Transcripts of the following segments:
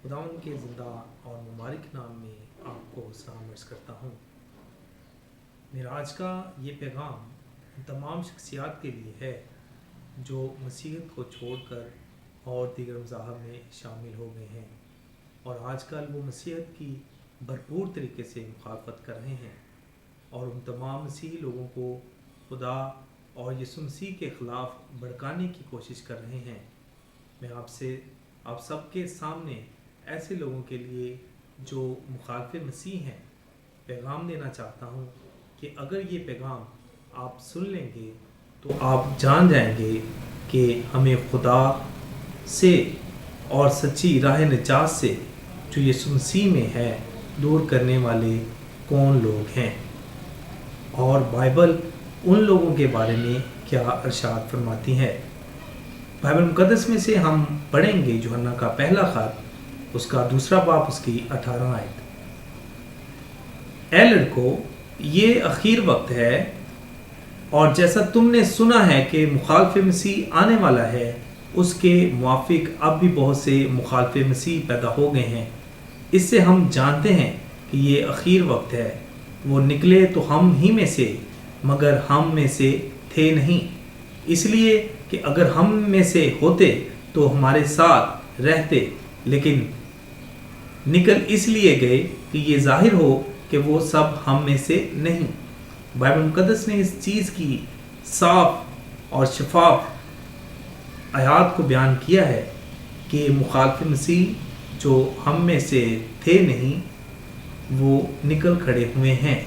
खुदावंद के ज़िंदा और मुबारक नाम में आपको सलाम अर्ज़ करता हूँ। मेरा आज का ये पैगाम तमाम शख्सियात के लिए है जो मसीहत को छोड़कर और दीगर मज़ाहब में शामिल हो गए हैं और आजकल वो मसीहत की भरपूर तरीके से मुखालफत कर रहे हैं और उन तमाम मसीही लोगों को खुदा और यीशु मसीह के ख़िलाफ़ भड़काने की कोशिश कर रहे हैं। मैं आप सबके सामने ऐसे लोगों के लिए जो मुखालिफ मसीह हैं पैगाम देना चाहता हूँ कि अगर ये पैगाम आप सुन लेंगे तो आप जान जाएंगे कि हमें खुदा से और सच्ची राह निजात से जो यीशु मसीह में है दूर करने वाले कौन लोग हैं और बाइबल उन लोगों के बारे में क्या इरशाद फरमाती है। बाइबल मुक़द्दस में से हम पढ़ेंगे यूहन्ना का पहला ख़त उसका दूसरा बाब उसकी 18 आयत। ए लड़कों, ये आखिर वक्त है और जैसा तुमने सुना है कि मुखालिफ मसीह आने वाला है, उसके मुआफिक अब भी बहुत से मुखालिफ मसीह पैदा हो गए हैं। इससे हम जानते हैं कि ये आखिर वक्त है। वो निकले तो हम ही में से, मगर हम में से थे नहीं, इसलिए कि अगर हम में से होते तो हमारे साथ रहते, लेकिन निकल इसलिए गए कि ये जाहिर हो कि वो सब हम में से नहीं। बाइबल मुक़द्दस ने इस चीज़ की साफ और शफाफ आयात को बयान किया है कि मुखालिफ मसीह जो हम में से थे नहीं वो निकल खड़े हुए हैं।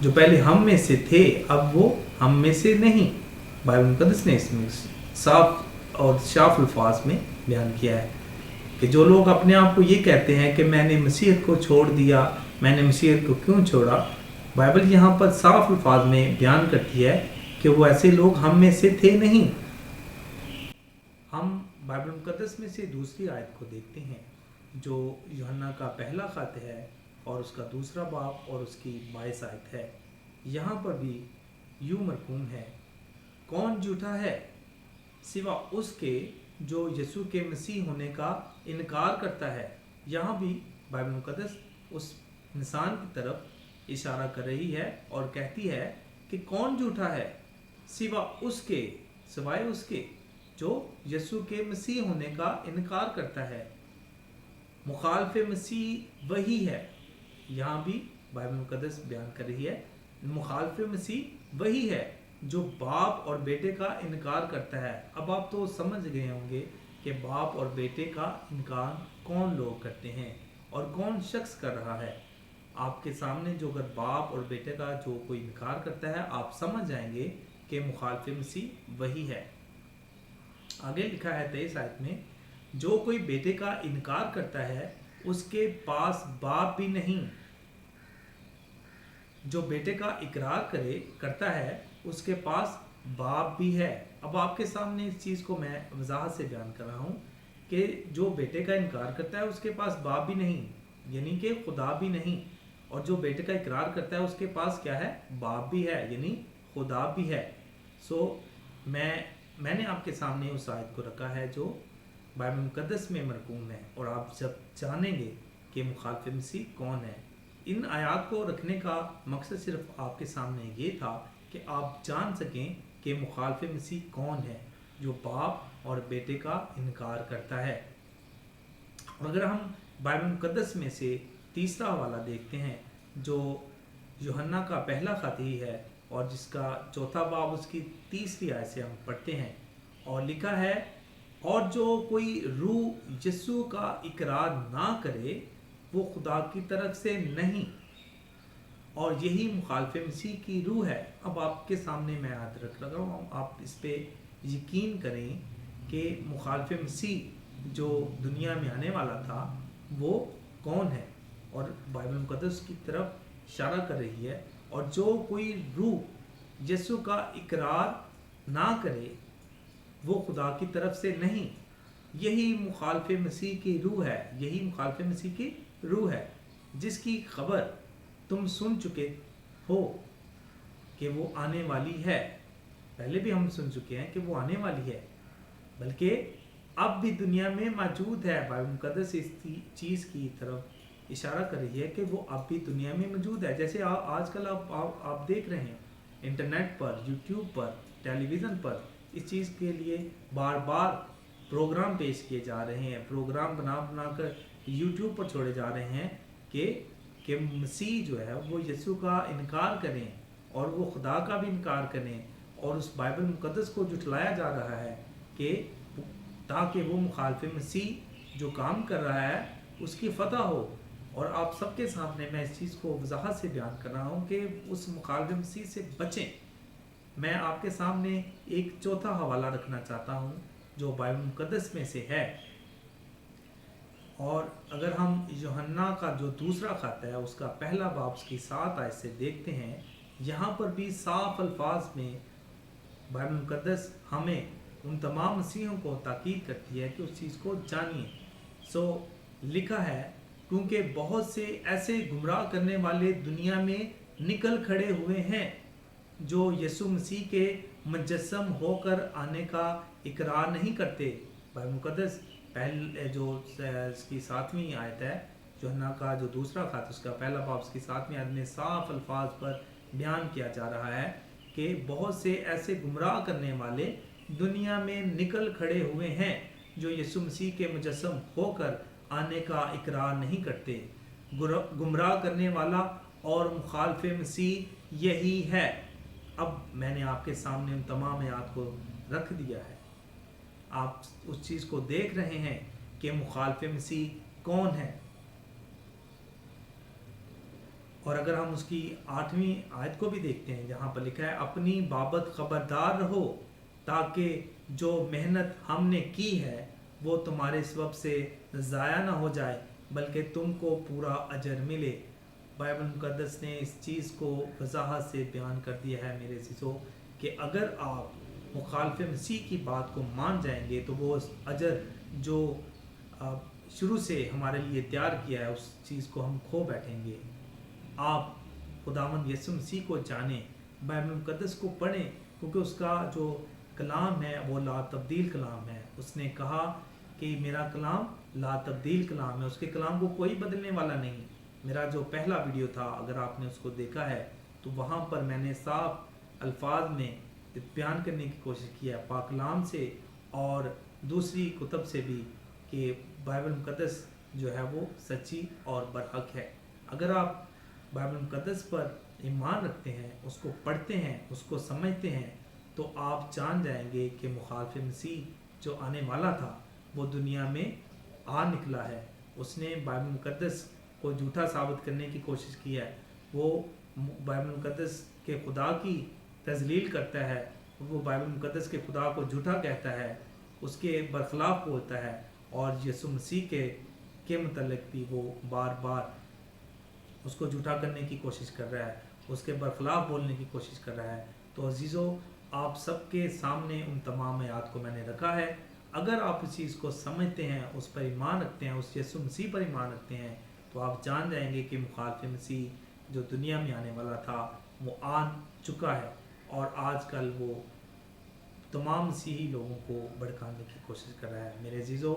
जो पहले हम में से थे अब वो हम में से नहीं। बाइबल मुक़द्दस ने इसमें साफ और साफ अल्फाज में बयान किया है कि जो लोग अपने आप को ये कहते हैं कि मैंने मसीहत को छोड़ दिया, मैंने मसीहत को क्यों छोड़ा, बाइबल यहाँ पर साफ अल्फाज में बयान करती है कि वो ऐसे लोग हम में से थे नहीं। हम बाइबल मुक़द्दस में से दूसरी आयत को देखते हैं जो यूहन्ना का पहला ख़त है और उसका दूसरा बाब और उसकी 22 आयत है। यहाँ पर भी यूँ मरकूम है, कौन झूठा है सिवा उसके जो यीशु के मसीह होने का इनकार करता है। यहाँ भी बाइबल मुक़द्दस उस इंसान की तरफ इशारा कर रही है और कहती है कि कौन झूठा है सिवाय उसके जो यीशु के मसीह होने का इनकार करता है। मुखालिफ मसीह वही है। यहाँ भी बाइबल मुक़द्दस बयान कर रही है मुखालिफ मसीह वही है जो बाप और बेटे का इनकार करता है। अब आप तो समझ गए होंगे कि बाप और बेटे का इनकार कौन लोग करते हैं और कौन शख्स कर रहा है। आपके सामने जो अगर बाप और बेटे का जो कोई इनकार करता है आप समझ जाएंगे कि मुखालिफ मसीह वही है। आगे लिखा है 23 आयत में, जो कोई बेटे का इनकार करता है उसके पास बाप भी नहीं। जो बेटे का इकरार करता है उसके पास बाप भी है। अब आपके सामने इस चीज़ को मैं वजाहत से बयान कर रहा हूँ कि जो बेटे का इनकार करता है उसके पास बाप भी नहीं, यानी कि खुदा भी नहीं, और जो बेटे का इकरार करता है उसके पास क्या है, बाप भी है, यानी खुदा भी है। मैंने आपके सामने उस आयत को रखा है जो बाइबल मुक़द्दस में मरकूम है और आप जब जानेंगे कि मुखालिफ मसीह कौन है। इन आयात को रखने का मकसद सिर्फ आपके सामने ये था कि आप जान सकें कि मुखालिफ मसीह कौन है जो बाप और बेटे का इनकार करता है। और अगर हम बाइबल मुक़द्दस में से तीसरा हवाला देखते हैं जो यूहन्ना का पहला ख़त ही है और जिसका चौथा बाब उसकी तीसरी आयत से हम पढ़ते हैं और लिखा है, और जो कोई रूह यीशु का इकरार ना करे वो खुदा की तरफ से नहीं, और यही मुखालिफ मसीह की रूह है। अब आपके सामने मैं याद रख रहा हूँ, आप इस पे यकीन करें कि मुखालिफ मसीह जो दुनिया में आने वाला था वो कौन है, और बाइबल मुक़द्दस की तरफ इशारा कर रही है। और जो कोई रूह यीशु का इकरार ना करे वो खुदा की तरफ से नहीं, यही मुखालिफ मसीह की रूह है, यही मुखालिफ मसीह की रूह है जिसकी खबर तुम सुन चुके हो कि वो आने वाली है। पहले भी हम सुन चुके हैं कि वो आने वाली है, बल्कि अब भी दुनिया में मौजूद है। बाइबल मुकद्दस इस चीज़ की तरफ इशारा कर रही है कि वो अब भी दुनिया में मौजूद है। जैसे आजकल आप देख रहे हैं इंटरनेट पर, यूट्यूब पर, टेलीविज़न पर इस चीज़ के लिए बार बार प्रोग्राम पेश किए जा रहे हैं, प्रोग्राम बना कर यूट्यूब पर छोड़े जा रहे हैं कि मसीह जो है वो यीशु का इनकार करें और वो खुदा का भी इनकार करें, और उस बाइबल मुकद्दस को जुटलाया जा रहा है कि ताकि वो मुखालिफ मसीह जो काम कर रहा है उसकी फतह हो। और आप सबके सामने मैं इस चीज़ को वजाहत से बयान कर रहा हूँ कि उस मुखालिफ मसीह से बचें। मैं आपके सामने एक चौथा हवाला रखना चाहता हूँ जो बाइबल मुकद्दस में से है। और अगर हम यूहन्ना का जो दूसरा खत है उसका पहला बाब उसकी 7 आयत से देखते हैं, यहाँ पर भी साफ अल्फाज में बाइबल मुकद्दस हमें उन तमाम मसीहों को ताकीद करती है कि उस चीज़ को जानिए। लिखा है, क्योंकि बहुत से ऐसे गुमराह करने वाले दुनिया में निकल खड़े हुए हैं जो यीशु मसीह के मुजस्सम होकर आने का इकरार नहीं करते। बाइबल मुकद्दस पहले जो इसकी 7वीं आयत है, यूहन्ना का जो दूसरा खत उसका पहला बाब उसकी 7वीं आयत में साफ अल्फाज पर बयान किया जा रहा है कि बहुत से ऐसे गुमराह करने वाले दुनिया में निकल खड़े हुए हैं जो यीशु मसीह के मुजस्सम होकर आने का इकरार नहीं करते। गुमराह करने वाला और मुखालिफ मसीह यही है। अब मैंने आपके सामने उन तमाम आयत को रख दिया है, आप उस चीज़ को देख रहे हैं कि मुखालिफ मसीह कौन है। और अगर हम उसकी 8वीं आयत को भी देखते हैं जहाँ पर लिखा है, अपनी बाबत खबरदार रहो ताकि जो मेहनत हमने की है वो तुम्हारे सबब से ज़ाया ना हो जाए बल्कि तुमको पूरा अजर मिले। बाइबल मुकद्दस ने इस चीज़ को वजाहत से बयान कर दिया है मेरे अज़ीज़ों कि अगर आप मुखालिफ मसीह की बात को मान जाएंगे तो वो अजर जो शुरू से हमारे लिए तैयार किया है उस चीज़ को हम खो बैठेंगे। आप खुदावंद यीशु मसीह को जानें, बाइबल मुकद्दस को पढ़ें, क्योंकि उसका जो कलाम है वो ला तब्दील कलाम है। उसने कहा कि मेरा कलाम ला तब्दील कलाम है, उसके कलाम को कोई बदलने वाला नहीं। मेरा जो पहला वीडियो था अगर आपने उसको देखा है तो वहाँ पर मैंने साफ अल्फाज में बयान करने की कोशिश किया है पाक कलाम से और दूसरी कुतब से भी कि बाइबल मुकद्दस जो है वो सच्ची और बरहक है। अगर आप बाइबल मुकद्दस पर ईमान रखते हैं, उसको पढ़ते हैं, उसको समझते हैं, तो आप जान जाएंगे कि मुखालिफ मसीह जो आने वाला था वो दुनिया में आ निकला है। उसने बाइबल मुकद्दस को झूठा साबित करने की कोशिश की है। वो बाइबल मुकद्दस के खुदा की तजलील करता है, वो बाइबल मुकद्दस के खुदा को झूठा कहता है, उसके बरखिलाफ बोलता है और यीशु मसीह के मतलब भी वो बार बार उसको झूठा करने की कोशिश कर रहा है, उसके बरखिलाफ बोलने की कोशिश कर रहा है। तो अजीज़ों, आप सबके सामने उन तमाम आयत को मैंने रखा है। अगर आप इस चीज़ को समझते हैं, उस पर ईमान रखते हैं, उस यीशु मसीह पर ईमान रखते हैं, तो आप जान जाएंगे कि मुखालिफ मसीह जो दुनिया में आने वाला था वो आ चुका है और आजकल वो तमाम मसीही लोगों को भड़काने की कोशिश कर रहा है। मेरे अजीज़ों,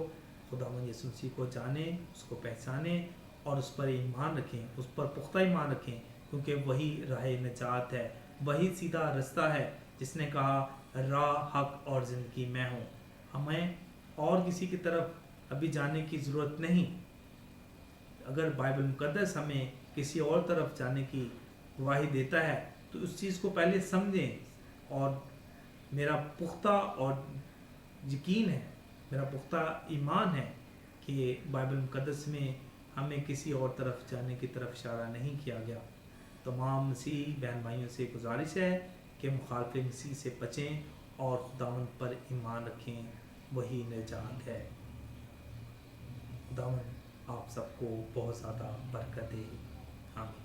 खुदावंद यीशु मसीह को जानें, उसको पहचानें और उस पर ईमान रखें, उस पर पुख्ता ईमान रखें, क्योंकि वही राह निजात है, वही सीधा रास्ता है जिसने कहा राह, हक और ज़िंदगी मैं हूँ। हमें और किसी की तरफ अभी जाने की ज़रूरत नहीं। अगर बाइबल मुकद्दस हमें किसी और तरफ जाने की गवाही देता है तो उस चीज़ को पहले समझें। और मेरा पुख्ता और यकीन है, मेरा पुख्ता ईमान है कि बाइबल मुकद्दस में हमें किसी और तरफ जाने की तरफ इशारा नहीं किया गया। तमाम मसीही बहन भाइयों से गुजारिश है कि मुखालिफ मसीह से बचें और खुदावंद पर ईमान रखें, वही निजात है। खुदावंद आप सबको बहुत ज़्यादा बरकत दे। आमीन।